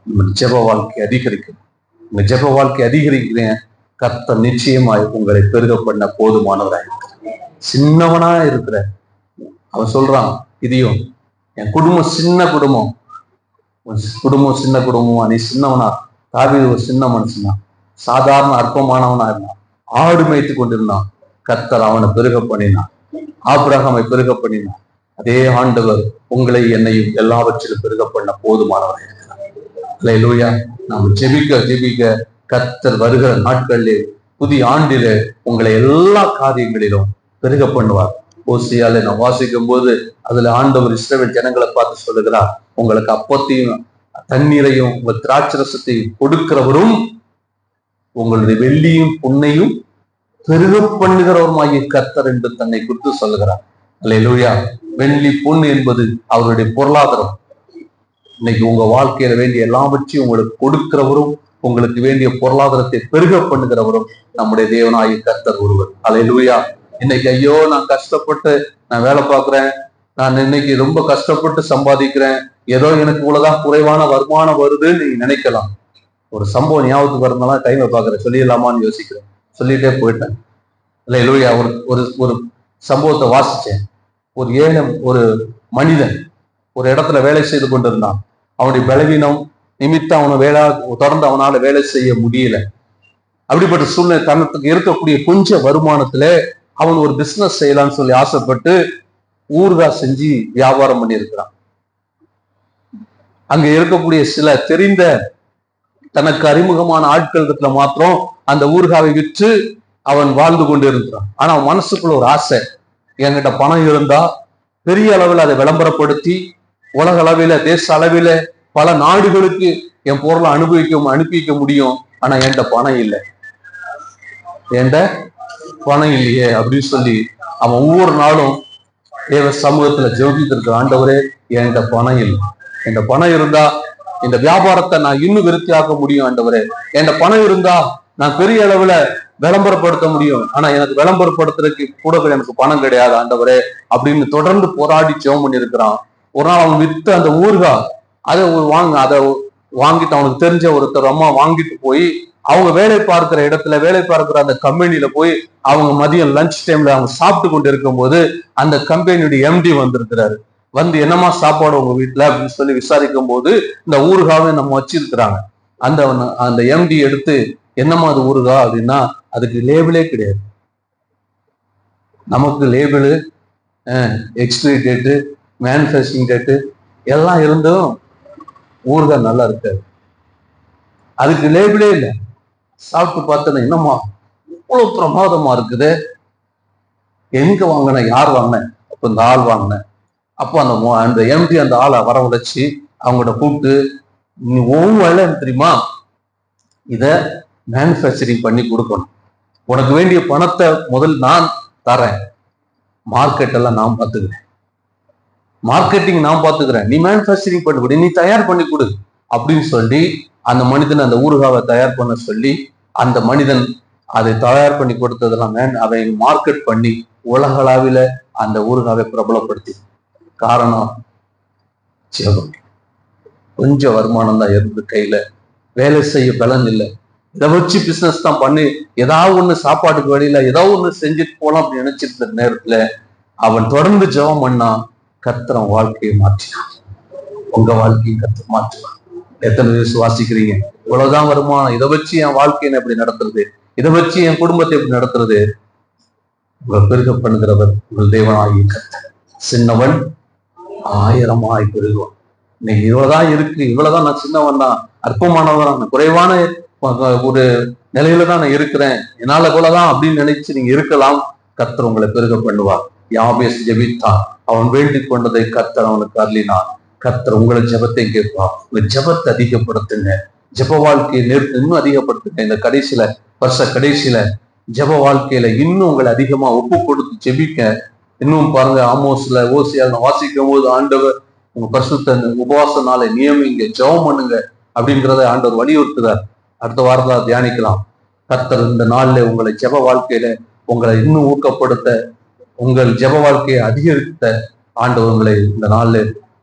S1: நம்ம ஜெப வாழ்க்கை அதிகரிக்கணும். உங்க ஜெப வாழ்க்கை அதிகரிக்கிறேன், கர்த்தர் நிச்சயமாய் உங்களை பெருக பண்ண போதுமானவராக இருக்கிற. சின்னவனா இருக்கிற அவன் சொல்றான், இதையும் என் குடும்பம் சின்ன குடும்பம், சின்ன குடும்பமா, நீ சின்னவனா. தாவீது ஒரு சின்ன மனுஷனா, சாதாரண அற்பமானவனா இருந்தான், ஆடு மேய்த்து கொண்டிருந்தான். கர்த்தர் அவனை பெருக பண்ணினான், ஆபிரகாமை பெருக பண்ணினான். அதே ஆண்டவர் உங்களை என்னையும் எல்லாவற்றிலும் பெருக பண்ண போதுமானவராக இருக்கிறார். அல்லேலூயா. நாம் ஜெபிக்க கர்த்தர் வருகிற நாட்களிலே, புதிய ஆண்டிலே உங்களை எல்லா காரியங்களிலும் பெருக பண்ணுவார். ஓசியால நான் வாசிக்கும் போது அதுல ஆண்டவர் இஸ்ரவேல் ஜனங்களை பார்த்து சொல்லுகிறார், உங்களுக்கு அப்பத்தையும் தண்ணீரையும் உங்கள் திராட்சரசத்தையும் கொடுக்கிறவரும் உங்களுடைய வெள்ளியும் பொன்னையும் பெருக பண்ணுகிறவருமாகிய கர்த்தர் என்று தன்னை குறித்து சொல்லுகிறார். அல்லேலூயா. வெள்ளி பொன் என்பது அவருடைய பொருளாதாரம். இன்னைக்கு உங்க வாழ்க்கையில வேண்டிய எல்லாவற்றையும் உங்களுக்கு கொடுக்கிறவரும், உங்களுக்கு வேண்டிய பொருளாதாரத்தை பெருக பண்ணுகிறவரும் நம்முடைய தேவனாகிய கர்த்தர் ஒருவர். அல்லேலூயா. இன்னைக்கு ஐயோ நான் கஷ்டப்பட்டு நான் வேலை பார்க்கிறேன், நான் இன்னைக்கு ரொம்ப கஷ்டப்பட்டு சம்பாதிக்கிறேன், ஏதோ எனக்கு இவ்வளவுதான் குறைவான வருமானம் வருதுன்னு நீங்க நினைக்கலாம். ஒரு சம்பவம் ஞாபகத்துக்கு வரதுனால டைமை பார்க்குறேன், சொல்லிடலாமான்னு யோசிக்கிறேன், சொல்லிட்டே போயிட்டேன். அல்லேலூயா. ஒரு ஒரு சம்பவத்தை வாசிச்சேன். ஒரு ஏழை ஒரு மனிதன் ஒரு இடத்துல வேலை செய்து கொண்டிருந்தான். அவனுடைய பலவீனம் நிமித்தம் அவனை தொடர்ந்து அவனால வேலை செய்ய முடியல. அப்படிப்பட்ட சூழ்நிலை, தனக்கு இருக்கக்கூடிய கொஞ்சம் வருமானத்துல அவன் ஒரு பிசினஸ் செய்யலாம்னு சொல்லி ஆசைப்பட்டு ஊறுகாய் செஞ்சு வியாபாரம் பண்ணி இருக்கிறான். அங்க இருக்கக்கூடிய சில தெரிந்த தனக்கு அறிமுகமான ஆட்களிடத்துல மாத்திரம் அந்த ஊறுகாவை விற்று அவன் வாழ்ந்து கொண்டு இருக்கிறான். ஆனா அவன் மனசுக்குள்ள ஒரு ஆசை, என்கிட்ட பணம் இருந்தா பெரிய அளவில் அதை விளம்பரப்படுத்தி உலக அளவில தேச அளவில பல நாடுகளுக்கு என் பொருளை அனுப்பிக்க முடியும். ஆனா என்கிட்ட பணம் இல்லை, என்கிட்ட பணம் இல்லையே அப்படின்னு சொல்லி அவன் ஒவ்வொரு நாளும் தேவ சமூகத்துல ஜெபித்து இருக்கிற, ஆண்டவரே என்கிட்ட பணம் இல்லை, என்கிட்ட பணம் இருந்தா இந்த வியாபாரத்தை நான் இன்னும் விருத்தியாக்க முடியும். ஆண்டவரே என்கிட்ட பணம் இருந்தா நான் பெரிய அளவுல விளம்பரப்படுத்த முடியும். ஆனா எனக்கு விளம்பரப்படுத்துறதுக்கு கூட எனக்கு பணம் கிடையாது ஆண்டவரே அப்படின்னு தொடர்ந்து போராடி ஜெபம் பண்ணி இருக்கிறான். ஒரு நாள் அவன் வித்து அந்த ஊறுகாய் அதை வாங்கிட்டு அவனுக்கு தெரிஞ்ச ஒருத்தர் அம்மா வாங்கிட்டு போய் அவங்க வேலை பார்க்கிற அந்த கம்பெனியில போய் அவங்க மதியம் லஞ்ச் டைம்ல அவங்க சாப்பிட்டு கொண்டு இருக்கும் போது அந்த கம்பெனியுடைய எம்டி வந்திருக்கிறாரு. வந்து என்னமா சாப்பாடு உங்க வீட்டுல அப்படின்னு சொல்லி விசாரிக்கும் போது இந்த ஊறுகாவை நம்ம வச்சிருக்கிறாங்க. அந்த எம்டி எடுத்து என்னமா அது ஊறுகா அப்படின்னா அதுக்கு லேபிளே கிடையாது. நமக்கு label, expiry date, manufacturing date எல்லாம் இருந்தும் ஊறுகாய் நல்லா இருக்காது, அதுக்கு லேபிளே இல்லை. சாப்பிட்டு பார்த்தேன்னா என்னம்மா இவ்வளவு பிரமாதமா இருக்குது, எங்க வாங்கின, யார் வாங்கினேன், அப்ப இந்த ஆள் வாங்கினேன். அப்போ அந்த எம்டி அந்த ஆளை வரவழைச்சு அவங்களோட கூப்பிட்டு, நீ ஒவ்வொரு வேலை தெரியுமா, இத மேனுஃபேக்சரிங் பண்ணி கொடுக்கணும், உனக்கு வேண்டிய பணத்தை முதல் நான் தரேன், மார்க்கெட் எல்லாம் நான் பார்த்துக்கிறேன், மார்க்கெட்டிங் நான் பார்த்துக்கிறேன், நீ மேனுஃபேக்சரிங் பண்ணி கொடு, நீ தயார் பண்ணி கொடு அப்படின்னு சொல்லி அந்த மனிதன் அந்த ஊறுகாவை தயார் பண்ண சொல்லி அந்த மனிதன் அதை தயார் பண்ணி கொடுத்ததெல்லாம் அதை மார்க்கெட் பண்ணி உலகளவில் அந்த ஊறுகாவை பிரபலப்படுத்தி. காரணம் ஜெபம். கொஞ்சம் வருமானம் தான் இருந்து கையில, வேலை செய்ய பலன் இல்லை, இதை வச்சு பிசினஸ் தான் பண்ணி ஏதாவது ஒண்ணு சாப்பாட்டுக்கு வழியில ஏதாவது ஒண்ணு செஞ்சுட்டு போலாம் அப்படின்னு நினைச்சிருந்த நேரத்துல அவன் தொடர்ந்து ஜெபம் பண்ணா, கர்த்தர் வாழ்க்கையை மாற்றினான். உங்க வாழ்க்கையும் கர்த்தர் மாற்றுவான். எத்தனை விசுவாசிக்கிறீங்க? இவ்வளவுதான் வருமானம், இதை வச்சு என் வாழ்க்கையை எப்படி நடத்துறது, இதை வச்சு என் குடும்பத்தை எப்படி நடத்துறது? உங்களை பெருக பண்ணுகிறவர் உங்கள் தேவனாகிய கர்த்தர். சின்னவன் 1000 பெருகுவான். இன்னைக்கு இவ்வளவுதான் இருக்கு, இவ்வளவுதான் நான் சின்னவன் தான், அற்பமானவன், நான் குறைவான ஒரு நிலையில தான் நான் இருக்கிறேன், என்னால இவ்வளவுதான் அப்படின்னு நினைச்சு நீங்க இருக்கலாம். கர்த்தர் உங்களை பெருக பண்ணுவார். யாபேஸ் ஜெபித்தான், அவன் வேண்டிக் கொண்டதை கர்த்தர் அவனுக்கு அருளினான். கர்த்தர் உங்களை ஜெபத்தை கேட்பார். உங்க ஜெபத்தை அதிகப்படுத்துங்க, ஜெப வாழ்க்கையை இன்னும் அதிகப்படுத்துங்க. இந்த வருஷ கடைசியில ஜெப வாழ்க்கையில இன்னும் உங்களை அதிகமா ஒப்பு கொடுத்து ஜெபிக்க. இன்னும் பாருங்க, ஆமோஸ்ல ஓசியால வாசிக்கும் போது, ஆண்டவர் உங்க பரிசுத்த உபவாச நாளை நியமிங்க, ஜெபம் பண்ணுங்க, அப்படிங்கிறத ஆண்டவர் வலியுறுத்துறார். அடுத்த வாரத்தில் தியானிக்கலாம். கர்த்தர் இந்த நாள்ல உங்களை ஜெப வாழ்க்கையில உங்களை இன்னும் ஊக்கப்படுத்த, உங்கள் ஜெப வாழ்க்கையை அதிகரித்த ஆண்டவர் உங்களை இந்த நாள்ல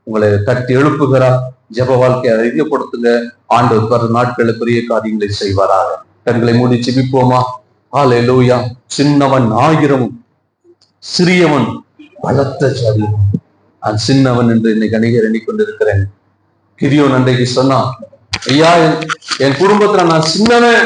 S1: உங்களை தட்டி எழுப்புகிறார். ஜெப வாழ்க்கையை அதிகப்படுத்துங்க. ஆண்டவர் வர நாட்களில் பெரிய காரியங்களை செய்வாராக. கண்களை மூடி ஜெபிப்போமா? ஹல்லேலூயா. சின்னவன் ஆயிரமும் சிறியவன் பலத்த ஜாதியும். நான் சின்னவன் என்று இன்னைக்கு அநேகர் எண்ணிக்கொண்டிருக்கிறேன். கிதியோன் அன்றைக்கு சொன்னான், ஐயா, என் குடும்பத்துல நான் சின்னவன்,